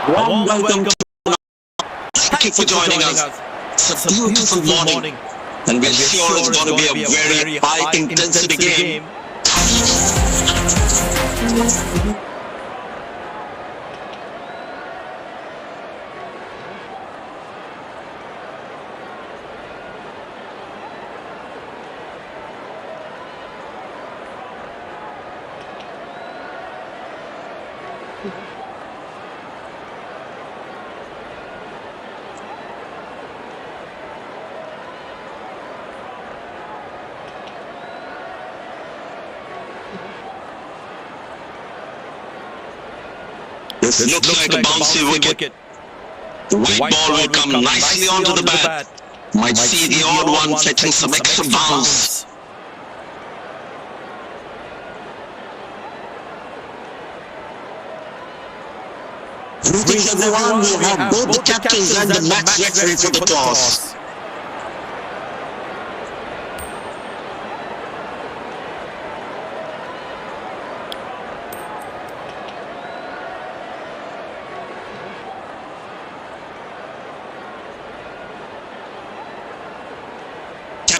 Warm welcome. Thank you for joining us. It's a beautiful morning, and we're sure it's going to be a very high intensity game. This looks like a bouncy wicket. The white ball will come nicely onto the bat. Might see the odd one fetching some extra bounce. Greetings everyone, we have both the captains and the match referee for the toss.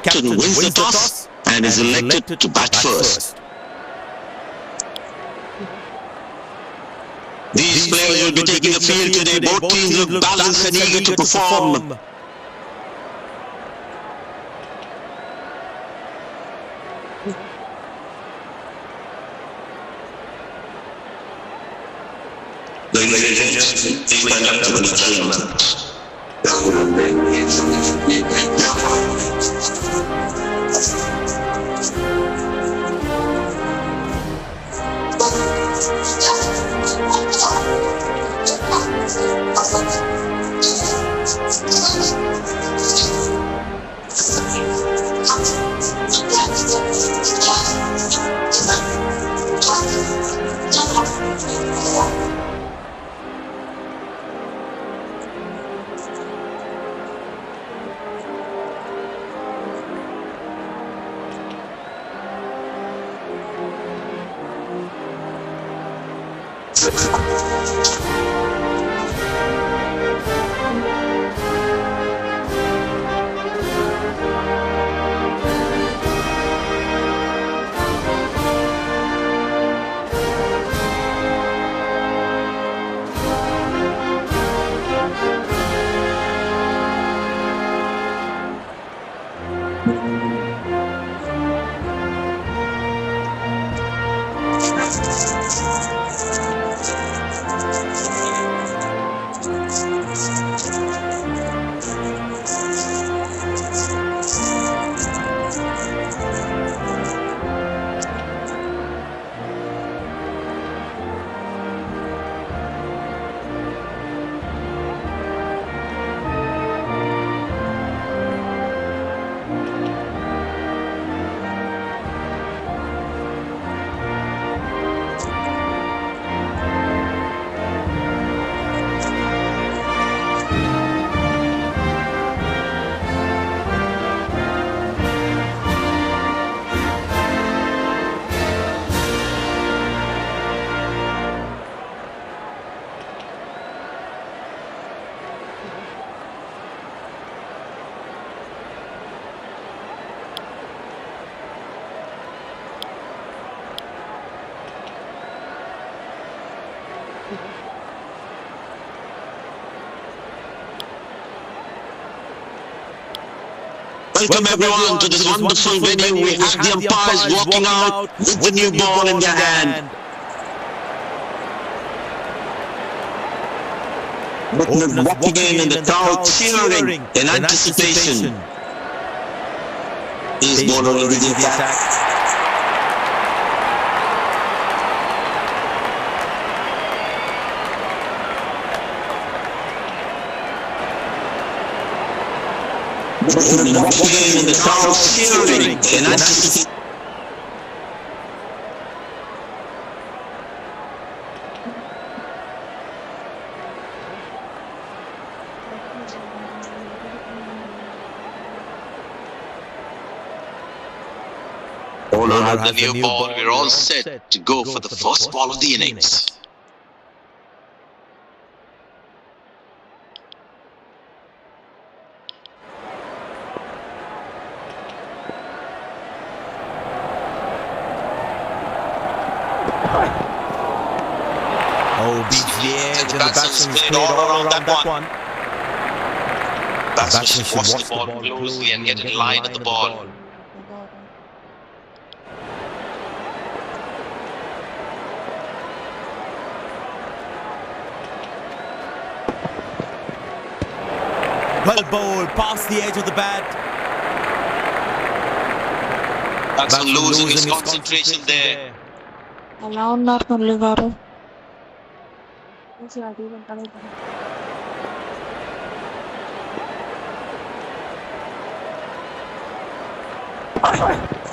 Captain wins the toss and is elected to bat first. These players will be taking the field today. Both teams look balanced and eager to perform. Ladies and gentlemen, please stand up to the national Welcome everyone to this wonderful venue. We have the umpires walking out with the new ball in their hand. Openers walking in and the crowd cheering in anticipation. He's bowler will be the attack. Walking in and the crowd cheering in anticipation. Bowler has the new ball. We're all set to go for the first ball of the innings. Oh, beats the edge and the batsman played all around that one. Batsman should watch the ball closely and get in line at the ball. Well bowled, past the edge of the bat. Batsman losing his concentration there. ఎలా ఉన్నారు మురళి గారు?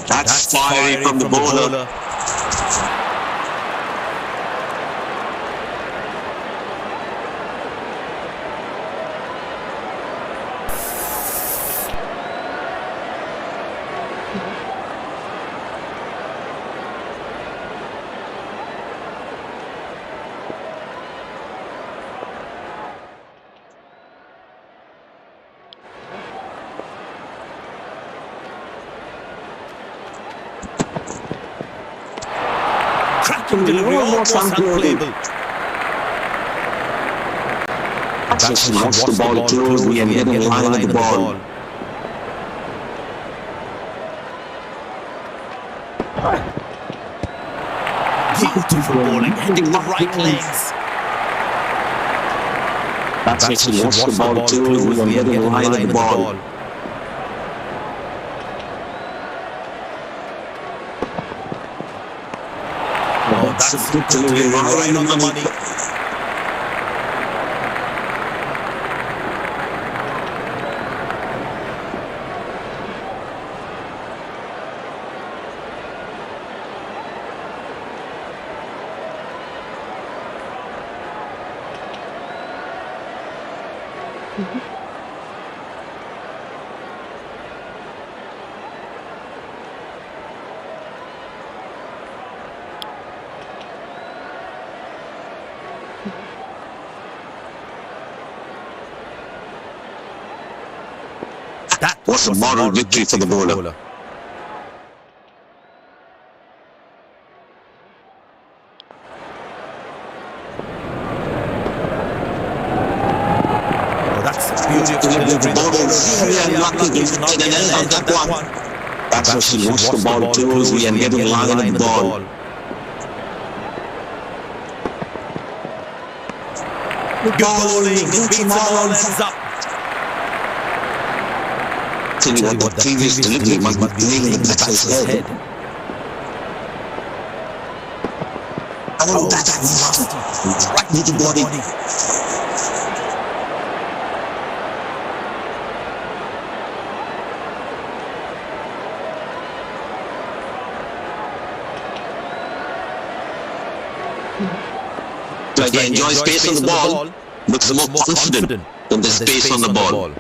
That's fiery from the bowler. Cracking delivery, almost unplayable. Just watch the ball closely and get in line with the ball. Beautiful bowling, hitting the right legs. Batsman watch the ball closely and get in line with the ball. Oh, that's good delivery, right on the money. That was a moral victory for the bowler. Oh, that's beautiful delivery. The bowler really unlucky to not get an edge on that one. Batsman should watch the ball closely and get in line with the ball. Good bowling, it beats them all, ends up. Tell you what, the previous delivery must be playing in the batsman's head. Oh, that's nasty. Right with the body. So he enjoys space on the ball, looks more confident than the space on the ball.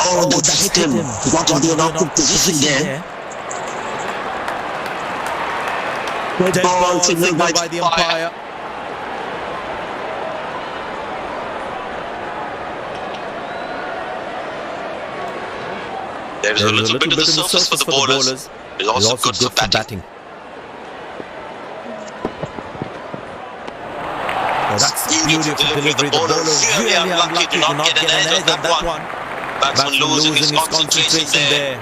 Oh, that's hit him. He got into an awkward position there. Dead ball signaled by the umpire. There is a little bit of the surface for the bowlers. It's also good for batting. Oh, that's a beautiful delivery. The bowler really unlucky to not get an edge on that one. Batsman losing his concentration there.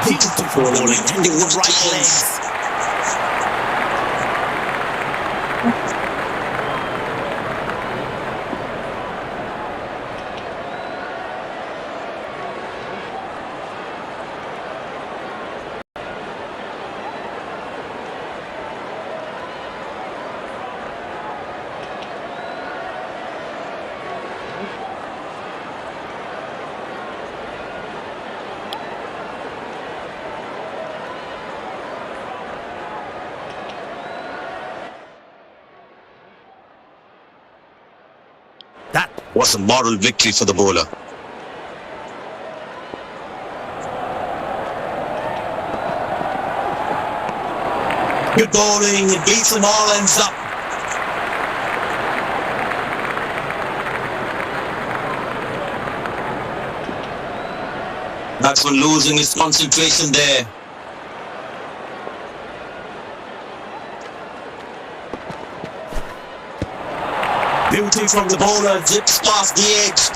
Beautiful bowling, hitting the right legs. That was a moral victory for the bowler. good bowling, it beats them all, ends up. Batsman losing his concentration there. Beauty from the bowler, zips past the edge.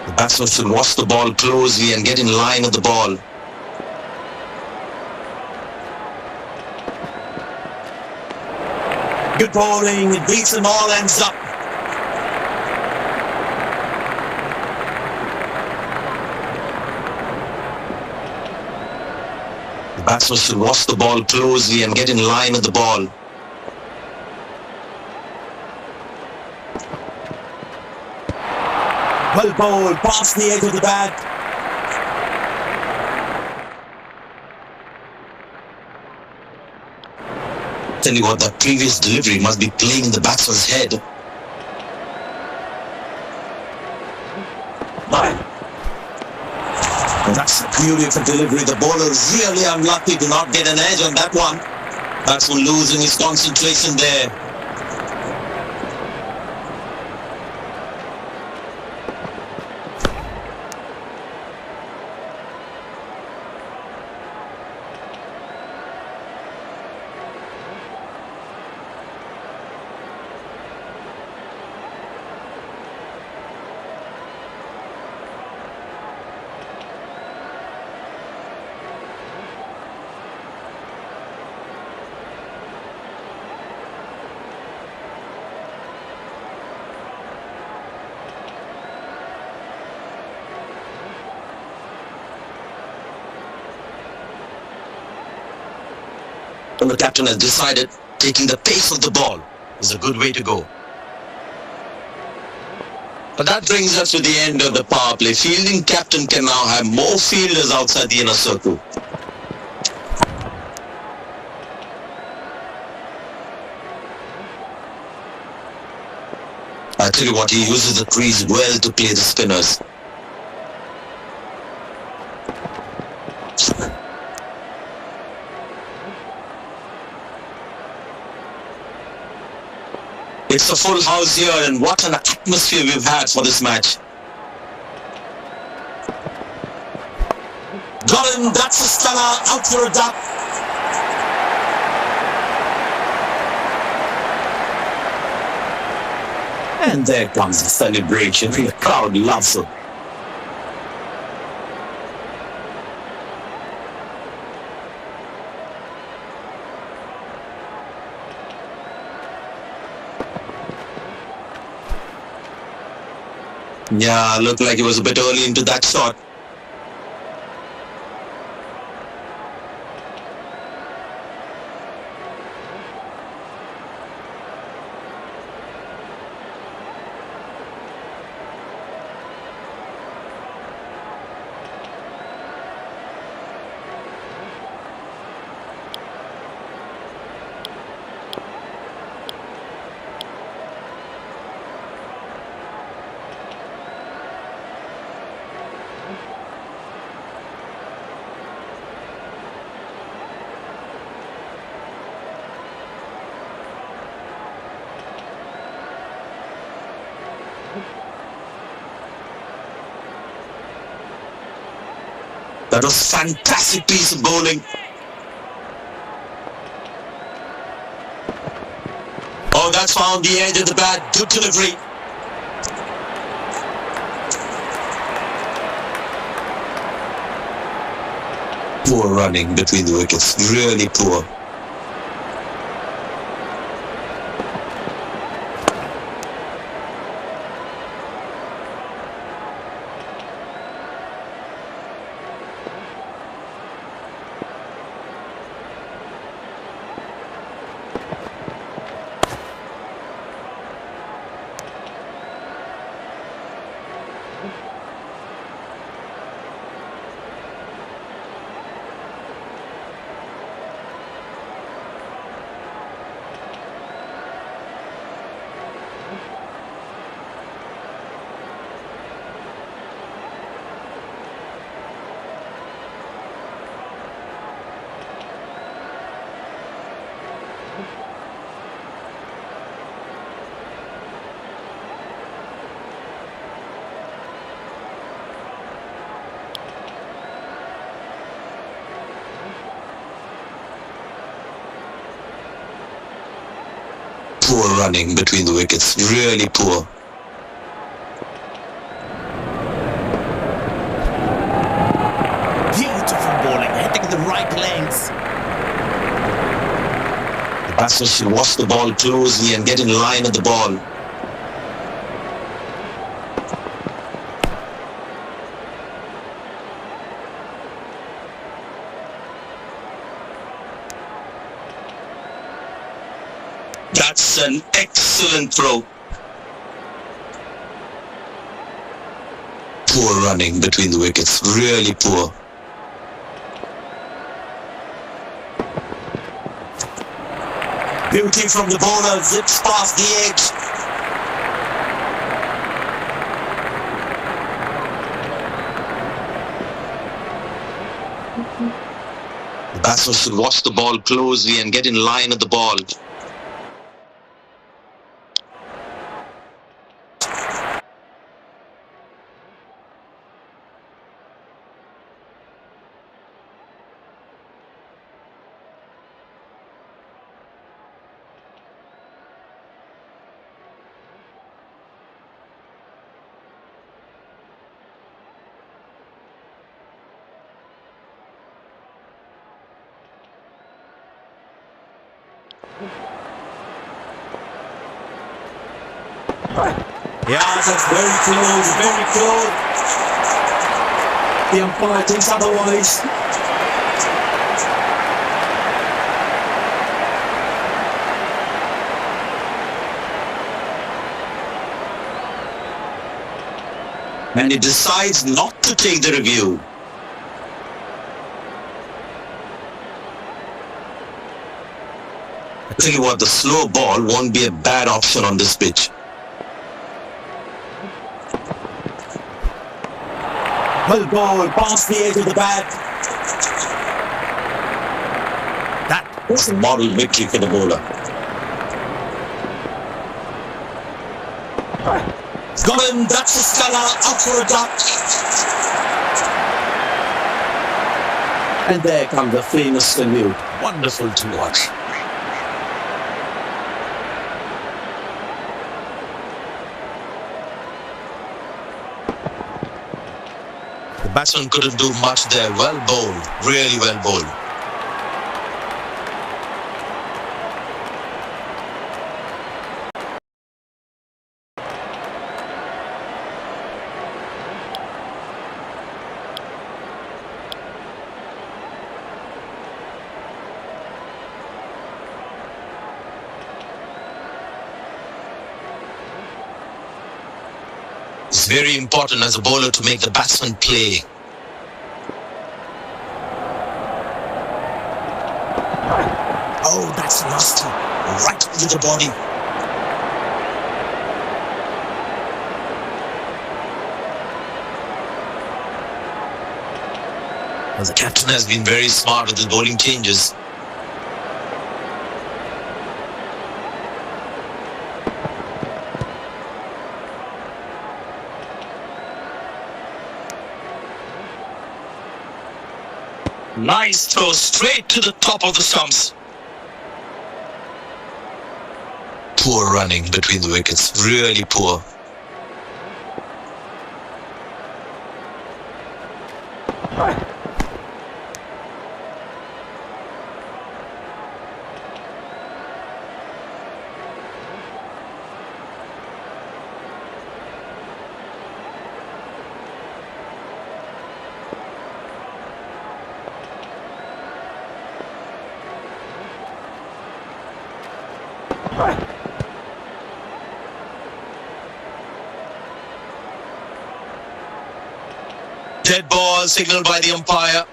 The batsman should watch the ball closely and get in line with the ball. Good bowling, it beats them all, ends up. The batsman should watch the ball closely and get in line with the ball. Well bowled, past the edge of the bat. Tell you what, that previous delivery must be playing in the batsman's head. That's the beauty of a delivery. The bowler really unlucky to not get an edge on that one. Batsman losing his concentration there. And the captain has decided taking the pace of the ball is a good way to go. But that brings us to the end of the power play. Fielding captain can now have more fielders outside the inner circle. I tell you what, he uses the crease well to play the spinners. It's a full house here, and what an atmosphere we've had for this match. Got him, that's a stunner, out for a duck. And there comes the celebration, the crowd loves it. Yeah, looked like he was a bit early into that shot. That was a fantastic piece of bowling. Oh, that's found the edge of the bat. Good delivery. Poor running between the wickets. Really poor. Poor running between the wickets, really poor. Beautiful bowling, hitting the right lanes. The batsman should watch the ball closely and get in line at the ball. That's an excellent throw. Poor running between the wickets, really poor. Beauty from the bowler, zips past the edge. The batsman should watch the ball closely and get in line at the ball. Yeah, that's very close, very close. The umpire thinks otherwise. And he decides not to take the review. I tell you what, the slow ball won't be a bad option on this pitch. Well ball, past the edge of the bat. That was a model victory for the bowler. Got him, that's a stunner, up for a duck. And there comes the famous salute. Wonderful to watch. The batsman couldn't do much there. Well bowled, really well bowled. It's very important as a bowler to make the batsman play. Oh, that's nasty. Right to the body. Well, the captain has been very smart with his bowling changes. Nice throw straight to the top of the stumps. Poor running between the wickets, really poor. Dead ball signaled by the umpire.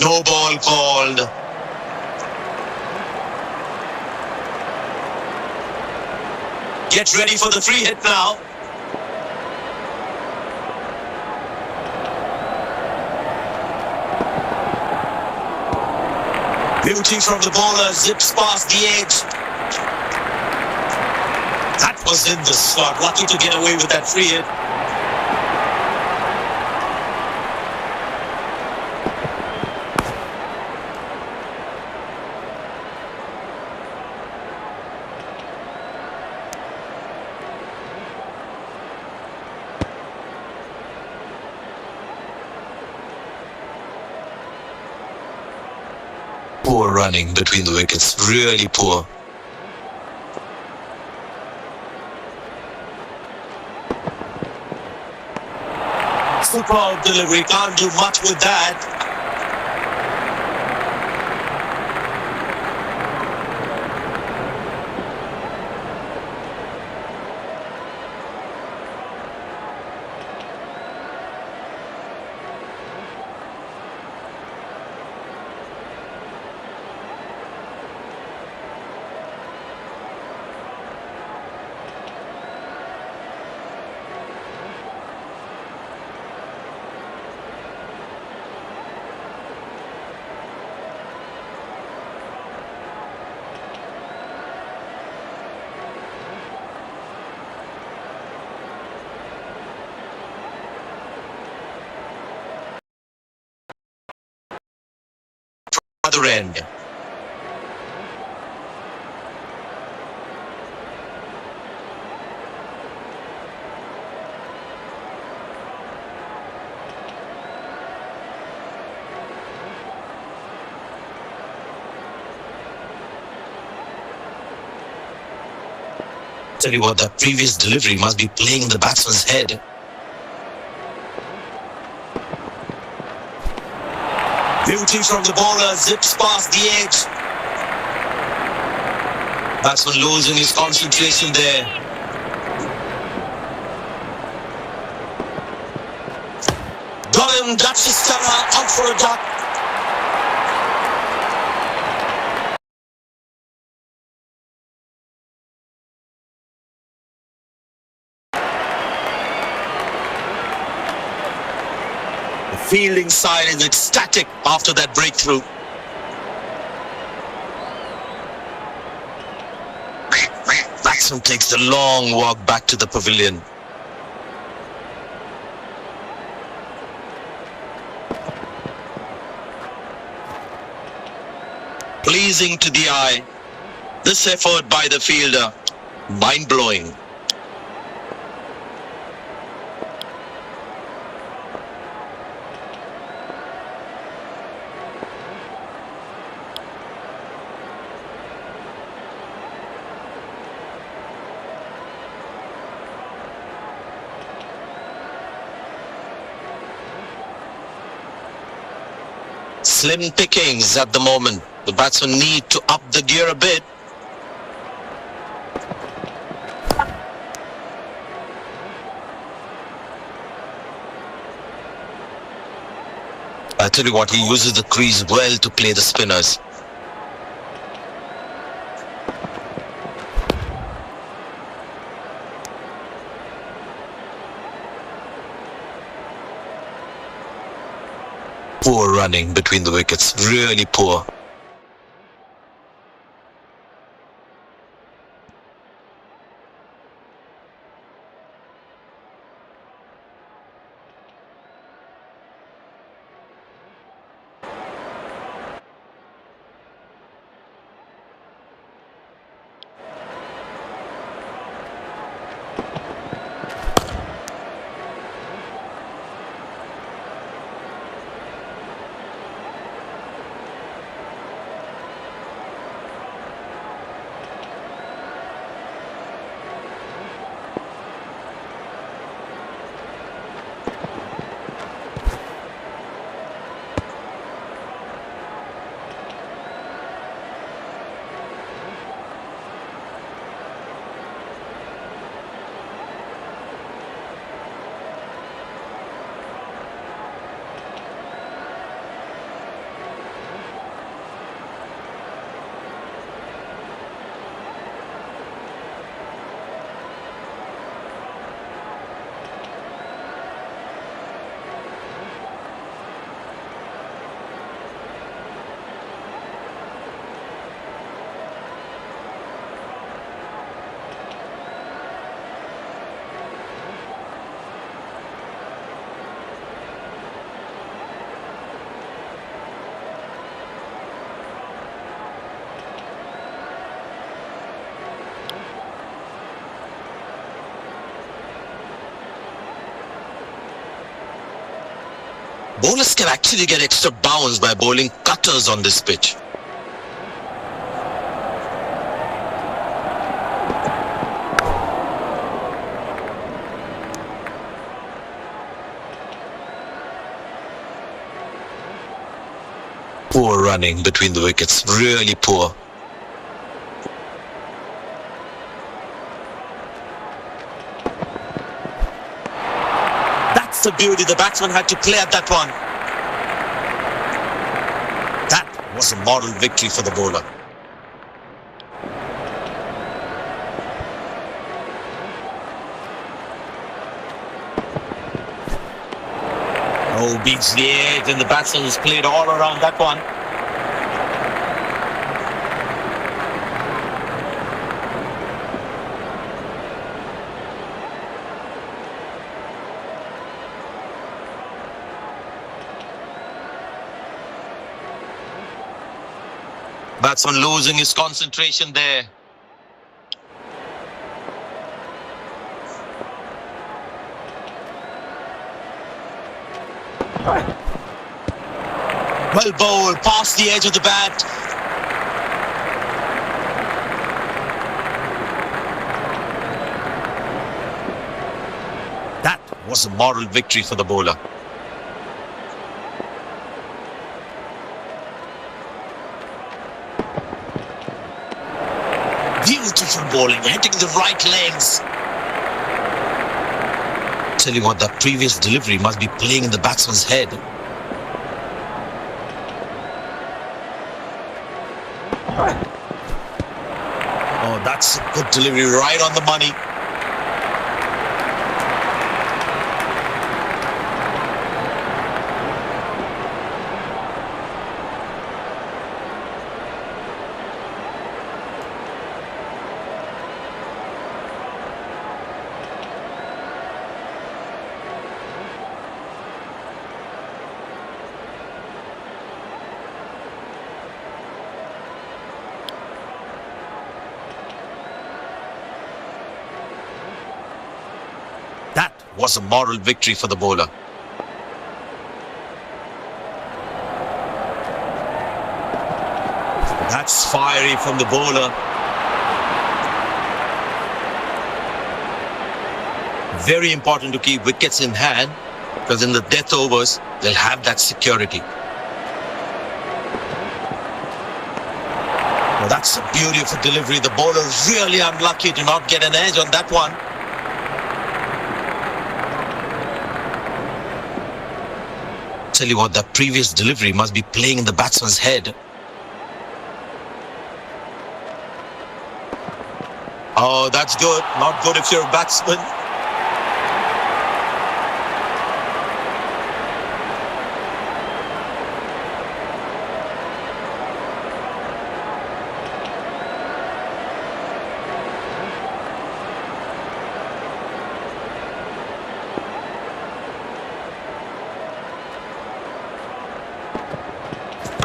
No ball called. Get ready for the free hit now. Beauty from the bowler, zips past the edge. That was in the slot. Lucky to get away with that free hit. Poor running between the wickets, really poor. Superb delivery, can't do much with that. Other end. Tell you what, that previous delivery must be playing in the batsman's head. Beauty from the bowler, zips past the edge. Batsman losing his concentration there. Got him, that's his stunner, out for a duck. The fielding side is ecstatic after that breakthrough. Batsman takes the long walk back to the pavilion. Pleasing to the eye. This effort by the fielder, mind-blowing. Slim pickings at the moment. The batsmen need to up the gear a bit. I tell you what, he uses the crease well to play the spinners. Poor running between the wickets, really poor. Bowlers can actually get extra bounce by bowling cutters on this pitch. Poor running between the wickets, really poor. That's the beauty, the batsman had to play at that one. That was a moral victory for the bowler. Oh, beats the edge and the batsman has played all around that one. Batsman losing his concentration there. Well bowled, past the edge of the bat. That was a moral victory for the bowler. Beautiful bowling, hitting the right legs. Tell you what, that previous delivery must be playing in the batsman's head. Oh, that's a good delivery, right on the money. That was a moral victory for the bowler. That's fiery from the bowler. Very important to keep wickets in hand, because in the death overs, they'll have that security. Well, that's a beautiful delivery. The bowler really unlucky to not get an edge on that one. Tell you what, that previous delivery must be playing in the batsman's head. Oh, that's good. Not good if you're a batsman.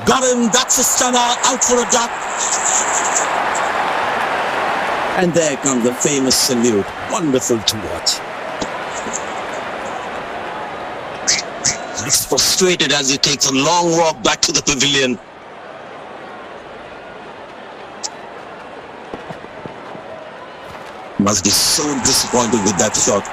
Got him, that's a stunner, out for a duck. And there comes the famous salute. Wonderful to watch. He's frustrated as he takes a long walk back to the pavilion. Must be so disappointed with that shot.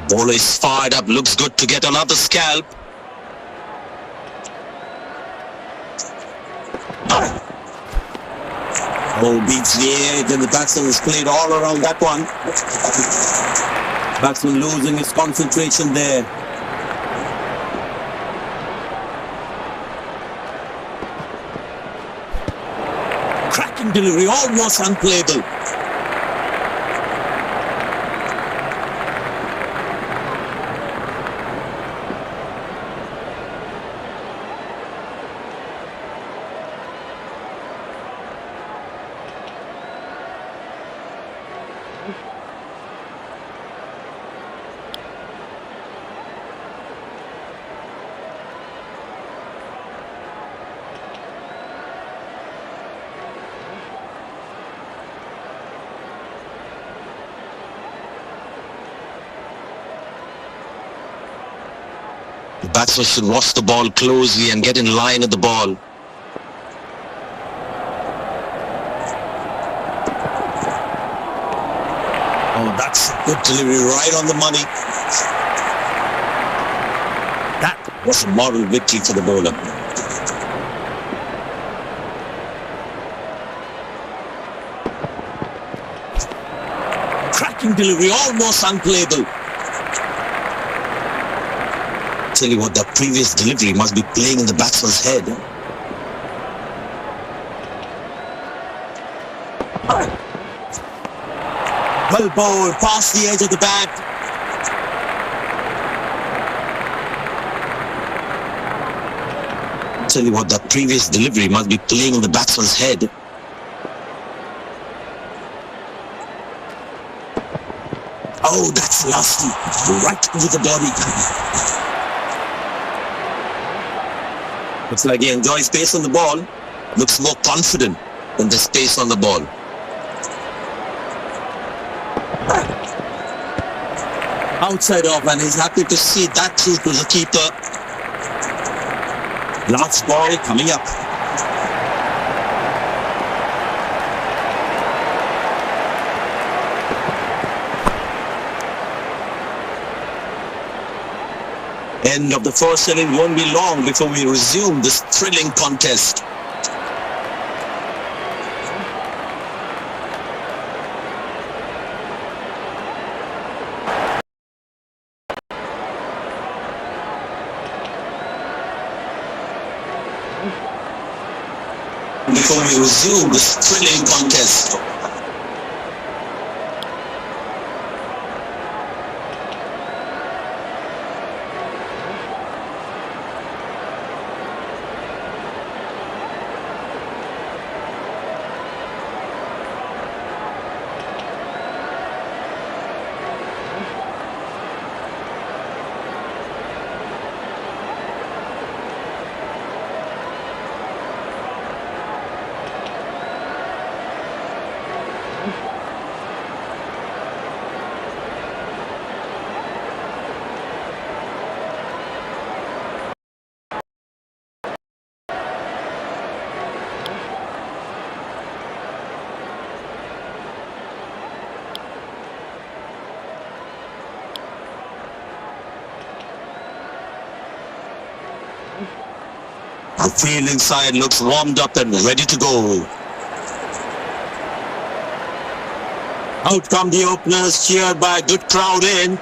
Bowler is fired up, looks good to get another scalp. Oh, beats the edge and the batsman is played all around that one. Batsman losing his concentration there. Cracking delivery, almost unplayable. The batsman should watch the ball closely and get in line at the ball. Oh, that's a good delivery, right on the money. That was a moral victory for the bowler. Cracking delivery, almost unplayable. Tell you what, the previous delivery must be playing in the batsman's head. Well bowled, past the edge of the bat. Tell you what, the previous delivery must be playing in the batsman's head. Oh, that's nasty. Right over the body. Looks like he enjoys space on the ball. Looks more confident than the space on the ball. Outside off, and he's happy to see that through to the keeper. Last ball coming up. End of the first inning won't be long before we resume this thrilling contest. Before we resume this thrilling contest. The field inside looks warmed up and ready to go. Out come the openers, cheered by a good crowd in.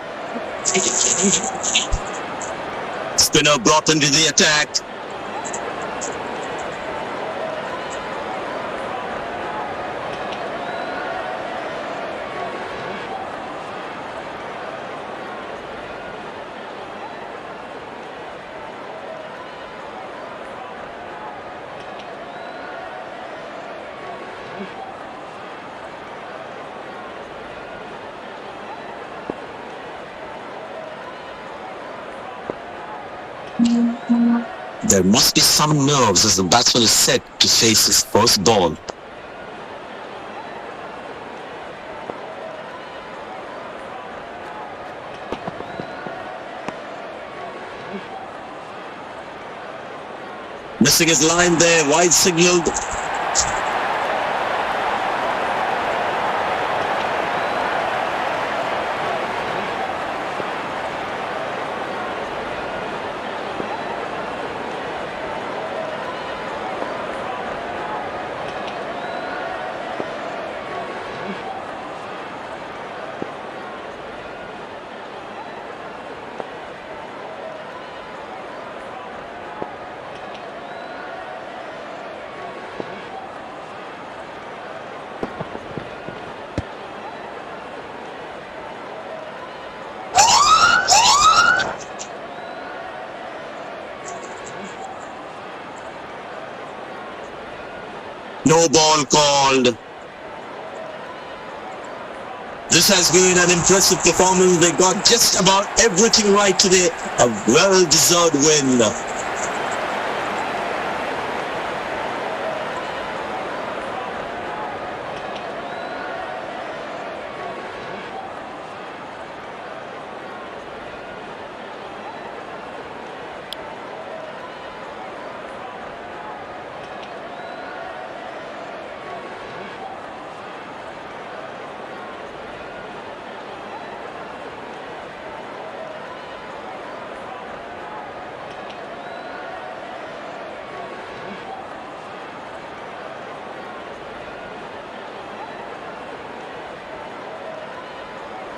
Spinner brought into the attack. There must be some nerves as the batsman is set to face his first ball. Missing his line there, wide signaled. No ball called. This has been an impressive performance. They got just about everything right today. A well-deserved win.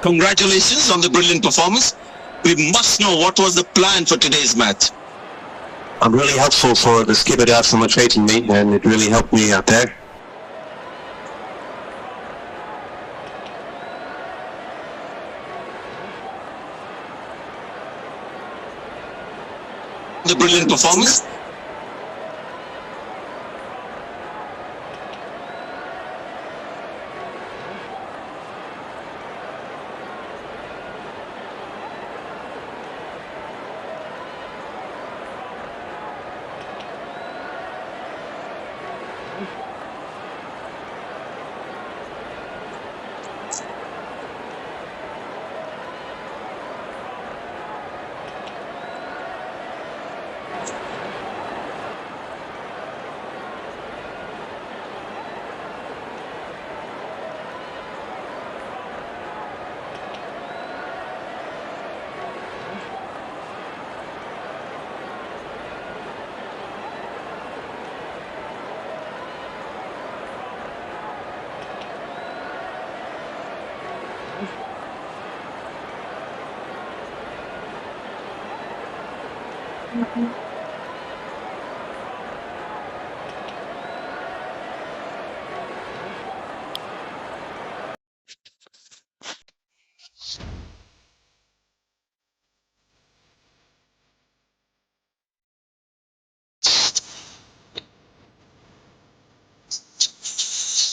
Congratulations on the brilliant performance. We must know what was the plan for today's match. I'm really helpful for the skipper to have so much faith in me, and it really helped me out there. The brilliant performance.